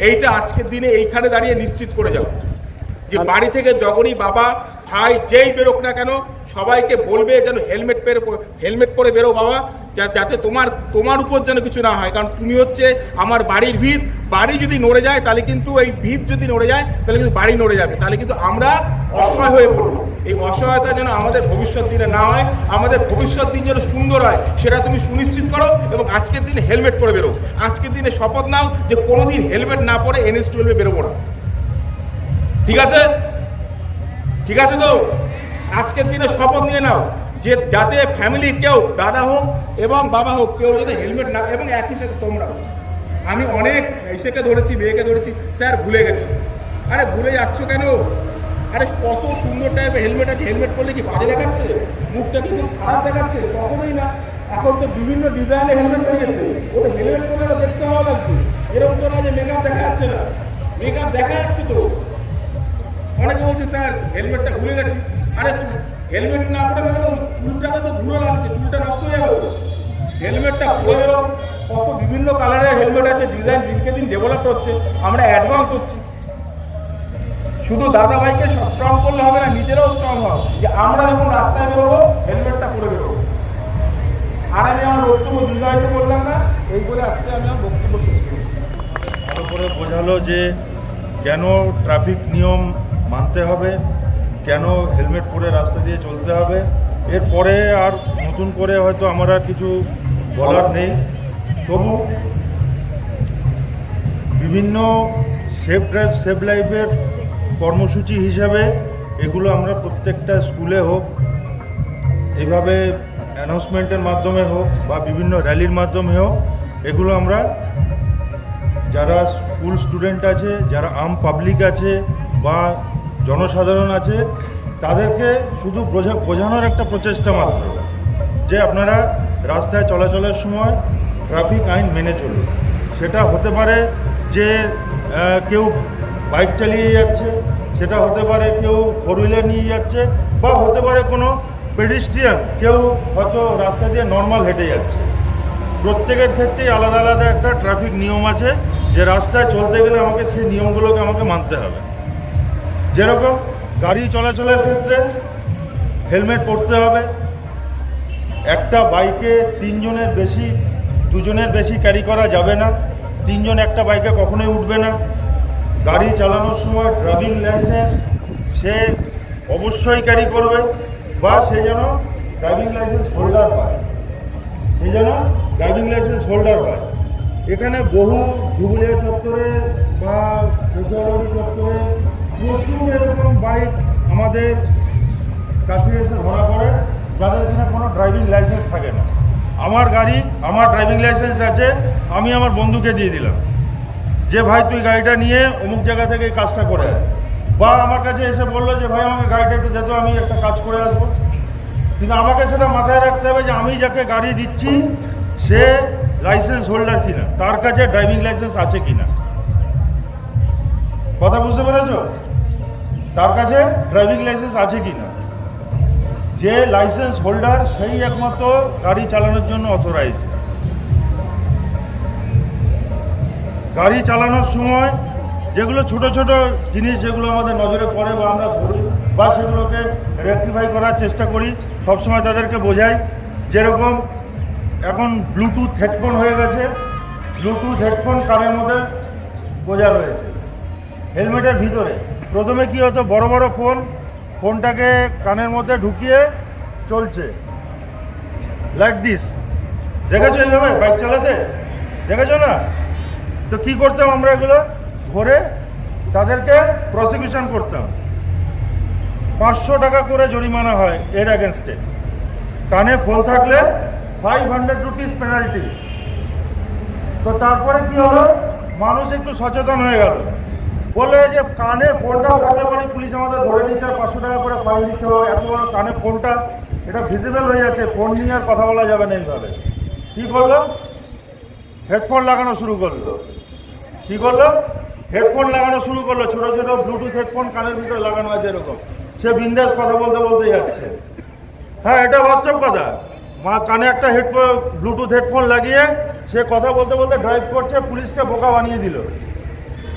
এইটা আজকের দিনে এইখানে দাঁড়িয়ে নিশ্চিত করে যাও যে বাড়ি থেকে যখনই বাবা ভাই যেই বেরোক না কেন সবাইকে বলবে যেন হেলমেট পরে বেরো বাবা, যাতে তোমার উপর যেন কিছু না হয়। কারণ তুমি হচ্ছে আমার বাড়ির ভিত, বাড়ি যদি নড়ে যায় তাহলে কিন্তু এই ভিত যদি নড়ে যায় তাহলে কিন্তু বাড়ি নড়ে যাবে, তাহলে কিন্তু আমরা অসহায় হয়ে পড়বো। এই অসহায়তা যেন আমাদের ভবিষ্যৎ দিনে না হয়, আমাদের ভবিষ্যৎ দিন যেন সুন্দর হয় সেটা তুমি সুনিশ্চিত করো। এবং আজকের দিনে হেলমেট পরে বেরো, আজকের দিনে শপথ নাও যে কোনোদিন হেলমেট না পরে NH-12 বেরোবো না। ঠিক আছে? ঠিক আছে তো? আজকের দিনে শপথ নিয়ে নাও যে যাতে ফ্যামিলি কেউ দাদা হোক এবং বাবা হোক কেউ যাতে হেলমেট না, এবং একই সাথে তোমরাও। আমি অনেক এসেকে ধরেছি, মেয়েকে ধরেছি, স্যার ভুলে গেছি। আরে ভুলে যাচ্ছ কেন? আরে কত সুন্দর টাইপের হেলমেট আছে, হেলমেট পরলে কি বাজে দেখাচ্ছে? মুখটা কিন্তু খারাপ দেখাচ্ছে? কখনোই না। এখন তো বিভিন্ন ডিজাইনের হেলমেট বেরিয়েছে, ওটা হেলমেট পরলে দেখতে ভালো লাগছে। এরকম তো না যে মেকআপ দেখা যাচ্ছে না, মেকআপ দেখা যাচ্ছে তো। অনেকে বলছে স্যার হেলমেটটা ভুলে গেছি। আরে হেলমেট না পরে চুলটাতে তো ধুলো লাগছে, চুলটা নষ্ট হয়ে যাবে তো। হেলমেটটা পরে বেরো। কত বিভিন্ন কালারের হেলমেট আছে, ডিজাইন দিনকে দিন ডেভেলপ হচ্ছে, আমরা অ্যাডভান্স হচ্ছি। শুধু দাদা ভাইকে স্ট্রং করলে হবে না, নিজেরাও স্ট্রং হও যে আমরা যখন রাস্তায় বেরোবো হেলমেটটা পরে বেরোবো। আর আমি আমার বক্তব্য দীর্ঘায়িত করলাম না, এই বলে আজকে আমি আমার বক্তব্য শেষ করছি। ভালো করে বোঝালো যে কেন ট্রাফিক নিয়ম মানতে হবে, কেন হেলমেট পরে রাস্তা দিয়ে চলতে হবে। এরপরে আর নতুন করে হয়তো আমার আর কিছু বলার নেই। তবু বিভিন্ন সেফ ড্রাইভ সেভ লাইফের কর্মসূচি হিসাবে এগুলো আমরা প্রত্যেকটা স্কুলে হোক, এইভাবে অ্যানাউন্সমেন্টের মাধ্যমে হোক বা বিভিন্ন র্যালির মাধ্যমে হোক, এগুলো আমরা যারা স্কুল স্টুডেন্ট আছে, যারা আম পাবলিক আছে বা জনসাধারণ আছে, তাদেরকে শুধু বোঝানোর একটা প্রচেষ্টা মাত্র যে আপনারা রাস্তায় চলাচলের সময় ট্রাফিক আইন মেনে চলুন। সেটা হতে পারে যে কেউ বাইক চালিয়ে যাচ্ছে, সেটা হতে পারে কেউ ফোর হুইলার নিয়ে যাচ্ছে, বা হতে পারে কোনো পেডিস্ট্রিয়ান কেউ হয়তো রাস্তা দিয়ে নর্মাল হেঁটে যাচ্ছে। প্রত্যেকের ক্ষেত্রেই আলাদা আলাদা একটা ট্রাফিক নিয়ম আছে যে রাস্তায় চলতে গেলে আমাকে সেই নিয়মগুলোকে আমাকে মানতে হবে। যেরকম গাড়ি চলাচলের ক্ষেত্রে হেলমেট পরতে হবে। একটা বাইকে দুজনের বেশি ক্যারি করা যাবে না। 3 জন একটা বাইকে কখনোই উঠবে না। গাড়ি চালানোর সময় ড্রাইভিং লাইসেন্স সে অবশ্যই ক্যারি করবে, বা সে যেন ড্রাইভিং লাইসেন্স হোল্ডার পায়। এখানে বহু ধুবুলিয়া চত্বরে বা কোচবিহার চত্বরে প্রচুর এরকম বাইক আমাদের কাছে এসে ধরা পড়ে যাদের কিনা কোনো ড্রাইভিং লাইসেন্স থাকে না। আমার ড্রাইভিং লাইসেন্স আছে, আমি আমার বন্ধুকে দিয়ে দিলাম যে ভাই তুই গাড়িটা নিয়ে অমুক জায়গা থেকে এই কাজটা করে আয়, বা আমার কাছে এসে বললো যে ভাই আমাকে গাড়িটা একটু যেত, আমি একটা কাজ করে আসবো। কিন্তু আমাকে সেটা মাথায় রাখতে হবে যে আমি যাকে গাড়ি দিচ্ছি সে লাইসেন্স হোল্ডার কিনা, তার কাছে ড্রাইভিং লাইসেন্স আছে কিনা। কথা বুঝতে পেরেছ? তার কাছে ড্রাইভিং লাইসেন্স আছে কিনা। যে লাইসেন্স হোল্ডার সেই একমাত্র গাড়ি চালানোর জন্য অথরাইজ। গাড়ি চালানোর সময় যেগুলো ছোট ছোট জিনিস যেগুলো আমাদের নজরে পড়ে বা আমরা ধরি বা সেগুলোকে রেকটিফাই করার চেষ্টা করি, সবসময় তাদেরকে বোঝাই। যেরকম এখন ব্লুটুথ হেডফোন হয়ে গেছে, ব্লুটুথ হেডফোন কানের মধ্যে বোঝা রয়েছে হেলমেটের ভিতরে। প্রথমে কি হতো, বড় বড় ফোনটাকে কানের মধ্যে ঢুকিয়ে চলছে লাইক দিস। দেখেছো এইভাবে বাইক চালাতে? দেখেছো না? তো কি করতাম আমরা, এগুলো ধরে তাদেরকে প্রসিকিউশন করতাম। 500 টাকা করে জরিমানা হয় এর অ্যাগেনস্টে। কানে ফোন থাকলে 500 রুপিস পেনাল্টি। তো তারপরে কি হলো, মানুষ একটু সচেতন হয়ে গেল, বলে যে কানে ফোনটা রাখলে পরে পুলিশ আমাদের ধরে নিচ্ছে, 500 টাকা করে ফাইন দিচ্ছে। এত বড় কানে ফোনটা, এটা ভিজিবল হয়ে যাচ্ছে, ফোন নিয়ে আর কথা বলা যাবে না। এইভাবে কী করলো, হেডফোন লাগানো শুরু করলো। হেডফোন লাগানো শুরু করলো, ছোটো ছোটো ব্লুটুথ হেডফোন কানের ভিতরে লাগানো আছে এরকম। সে বিন্দাস কথা বলতে যাচ্ছে। হ্যাঁ, এটা বাস্তব কথা। কানে একটা ব্লুটুথ হেডফোন লাগিয়ে সে কথা বলতে ড্রাইভ করছে, পুলিশকে বোকা বানিয়ে দিল।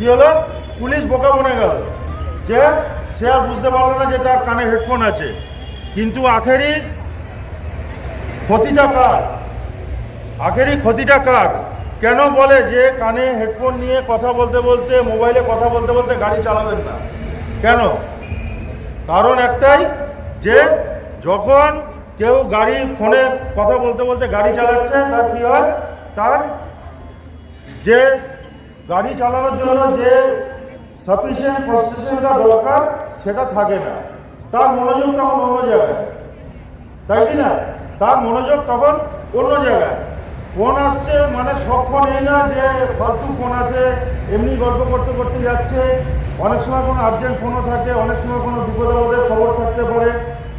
কি হলো, পুলিশ বোকা মনে গেল যে সে আর বুঝতে পারলো না যে তার কানে হেডফোন আছে। কিন্তু আখেরি ক্ষতিটা কার? কেন বলে যে কানে হেডফোন নিয়ে কথা বলতে বলতে, মোবাইলে কথা বলতে বলতে গাড়ি চালাবেন না? কেন? কারণ একটাই, যে যখন কেউ গাড়ি ফোনে কথা বলতে বলতে গাড়ি চালাচ্ছে, তার কি হয়, তার যে গাড়ি চালানোর জন্য যে সাফিসিয়েন্ট কনসেন্ট্রেশনটা দরকার সেটা থাকে না। তার মনোযোগ তখন অন্য জায়গায়, তাই কি না? তার মনোযোগ তখন অন্য জায়গায়। ফোন আসছে মানে সব ফোন এই না যে ফালতু ফোন আছে, এমনি গল্প করতে করতে যাচ্ছে। অনেক সময় কোনো আর্জেন্ট ফোনও থাকে, অনেক সময় কোনো বিপদ আপদের খবর থাকতে পারে।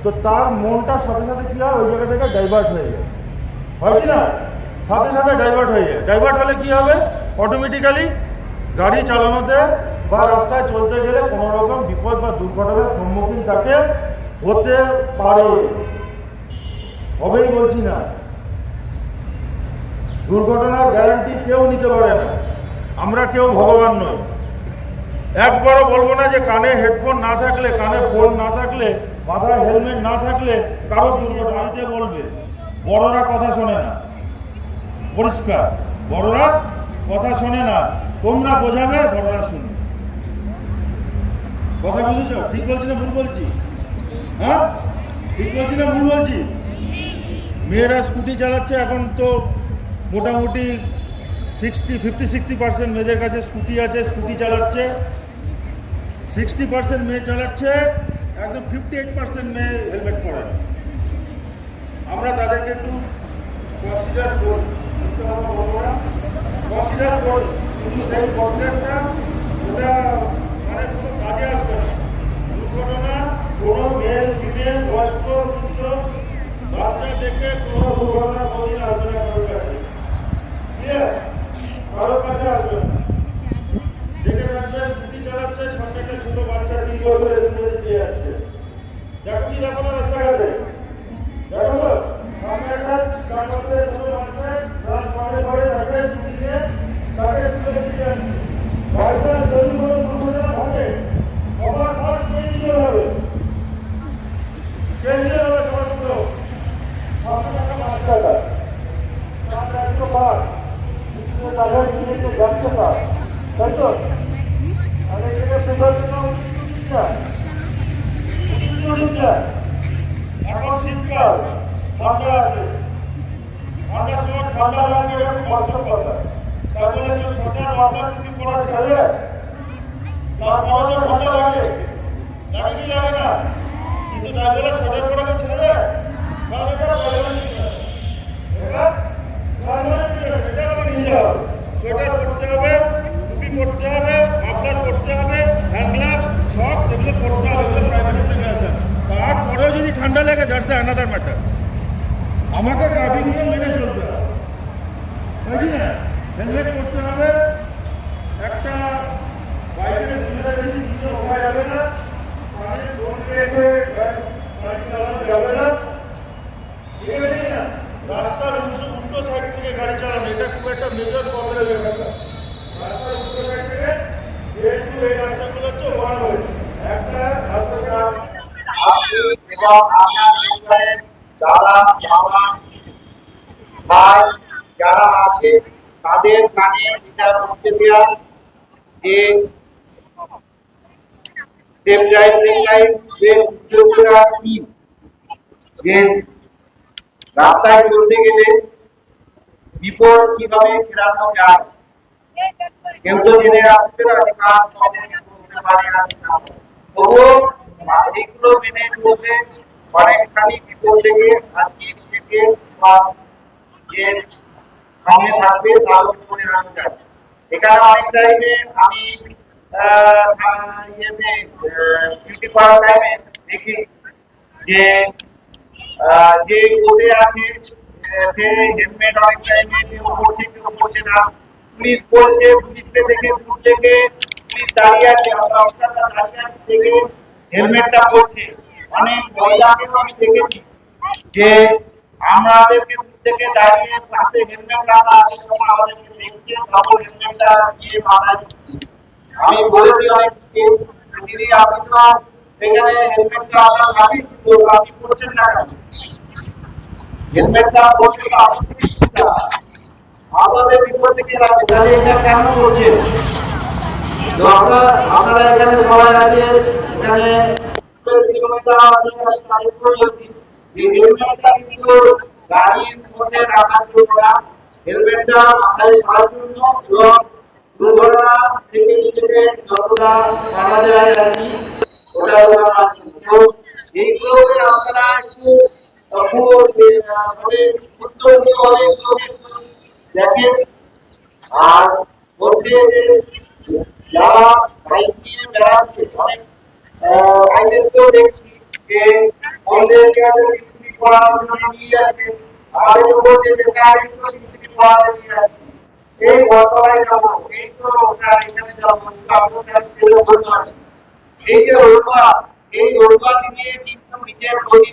তো তার মনটা সাথে সাথে কী হয়, ওই জায়গা থেকে ডাইভার্ট হয়ে যায়, হয় কি না? সাথে সাথে ডাইভার্ট হয়ে যায়। ডাইভার্ট হলে কী হবে, অটোমেটিক্যালি গাড়ি চালানোতে বা রাস্তায় চলতে গেলে কোনো রকম বিপদ বা দুর্ঘটনার সম্মুখীন তাকে হতে পারে। হবেই বলছি না, দুর্ঘটনার গ্যারান্টি কেউ নিতে পারে না, আমরা কেউ ভগবান নই। একবারও বলবো না যে কানে হেডফোন না থাকলে, কানে ফোন না থাকলে, মাথায় হেলমেট না থাকলে কারো দুর্ঘটনা হতে বলবে। বড়রা কথা শোনে না, পরিষ্কার, বড়রা কথা শোনে না। তোমরা বোঝাবে, বড়রা শুনবে। কথা বুঝেছ? ঠিক বলছি না ভুল বলছি? হ্যাঁ, ঠিক বলছি না ভুল বলছি? মেয়েরা স্কুটি চালাচ্ছে এখন, তো মোটামুটি 50-60% মেয়েদের কাছে স্কুটি আছে, স্কুটি চালাচ্ছে। 60% মেয়ে চালাচ্ছে, একদম 58% মেয়ে হেলমেট পরে না। আমরা তাদেরকে একটু কনসিডার করি, কিন্তু সেই কনসিডারটা ওটা মানে কোনো কাজে আসবে না। দুর্ঘটনা কোনো মেয়ে, ফিমেল, বয়স্ক, পুত্র, বাচ্চা দেখে কোনো দুর্ঘটনা কোনোদিন আসবে না কারোর কাছে। কারোর কাছে আসবে না। দেখে রাখবে, স্কুটি চালাচ্ছে, সামনে একটা ছোট বাচ্চা 3 বছরের দিয়ে যাচ্ছে। দেখো কি দেখো না রাস্তাঘাটে, দেখো সামনে একটা 4 বছরের ছোট বাচ্চা তার সামনে ধরে তাকে ছুটি দিয়ে তাকে তুলে দিয়ে যাচ্ছে। বাইচান্স যদি কোনো দুর্ঘটনা ঘটে, সবার ফার্স্ট কেন্দ্রীয় হবে, সমস্ত সামনে একটা বাচ্চাটা তার দায়িত্ব পার জানতে পার, তাই তো? আর এটাকে শেখার জন্য এখন শীতকাল, ঠান্ডা আছে, ঠান্ডার সময় ঠান্ডা লাগবে, এটা খুব বাস্তব কথা। তারপরে কেউ সোনার মামলা টুপি পড়া ছেড়ে, তারপরে তো ঠান্ডা লাগে, লাগে কি লাগে না? কিন্তু তাই বলে সোনার পড়া কেউ ছেড়ে দেয়? সোয়েটার পরতে হবে, টুপি পরতে হবে, মাফলার পরতে হবে, হ্যান্ড গ্লাভস, সক্স, এগুলো পরতে হবে। এগুলো প্রাইভেটের থেকে আসে। তারপরেও যদি ঠান্ডা লাগে, দ্যাটস দ্য অ্যানাদার ম্যাটার। আমাকে ট্রাফিক নিয়ম মেনে চলতে হবে, বুঝলি না? হেলমেট পরতে হবে, একটা বাইকের সুবিধা বেশি কিছু হওয়া যাবে না, কানে ফোন রেখে গাড়ি চালানো যাবে না, ঠিক আছে না? রাস্তার উল্টো সাইড থেকে গাড়ি চালানো, এটা খুব একটা মেজর প্রবলেমের ব্যাপার। রাস্তার উল্টো সাইড থেকে যেহেতু এই রাস্তাগুলো হচ্ছে ওয়ান ওয়ে, একটা রাস্তা এবং আপনার পরিবারের দাদা, বাবা, ভাই যারা আছে তাদের কানে এটা করতে দেওয়া যে সেফ ড্রাইভ এর উদ্দেশ্যটা কি, যে রাস্তায় চলতে গেলে বিপদ কিভাবে এড়ানো যায়। কেউ তো জেনে আসবে না যে কার কখন বলতে পারে, তবুও এইগুলো মেনে চললে অনেকখানি বিপদ থেকে আজকে নিজেকে বা যে সঙ্গে থাকবে তাও বিপদে রাখা যায়। এখানে অনেক টাইমে আমি ডিউটি করার টাইমে দেখি যে যে বসে আছে সে হেলমেট অনেক টাইমে কেউ করছে না। পুলিশ বলছে, পুলিশকে দেখে দূর থেকে পুলিশ দাঁড়িয়ে আছে, আমরা অফিসাররা দাঁড়িয়ে আছে দেখে হেলমেটটা পরছে। অনেক মহিলাকেও আমি দেখেছি যে আমাদেরকে দূর থেকে দাঁড়িয়ে পাশে হেলমেট রাখা আছে, তখন আমাদেরকে দেখছে তখন হেলমেটটা দিয়ে মাথায় দিচ্ছে। আমি বলেছি অনেককে, দিদি আপনি তো এখানে হেলমেটটা আপনার লাগে, কিন্তু আপনি পড়ছেন না কেন? হেলমেটটা পড়তে তো আপনাদের সুবিধা, আপনাদের বিপদ থেকে রাখবে, তাহলে এটা কেন করছেন? তো আপনারা এখানে সবাই আছে, এখানে কিলোমিটার আছে, আমি বলছি এই হেলমেটটা কিন্তু গাড়ির মধ্যে রাখার জন্য না, হেলমেটটা মাথায় রাখার জন্য এবং দুর্ঘটনা থেকে নিজেকে যতটা মারা যায় আর কি, ওটা আমার তো এইগুলোকে আপনারা একটু মানে উত্তর দিয়ে অনেক লোকে দেখেন। আর বলছে যে যারা বাইক নিয়ে বেড়াচ্ছে, অনেক বাইকেরকেও দেখছি যে ওদেরকে বিক্রি করার জন্য নিয়ে যাচ্ছে, আমাদেরকে বলছে যে তার একটু বিক্রি করাতে নিয়ে যাচ্ছে, এই বর্তমানে যাবো, এই তো স্যার এখানে যাবো, এই যে রোববার, এই রোববার নিয়ে কিন্তু নিজের প্রতি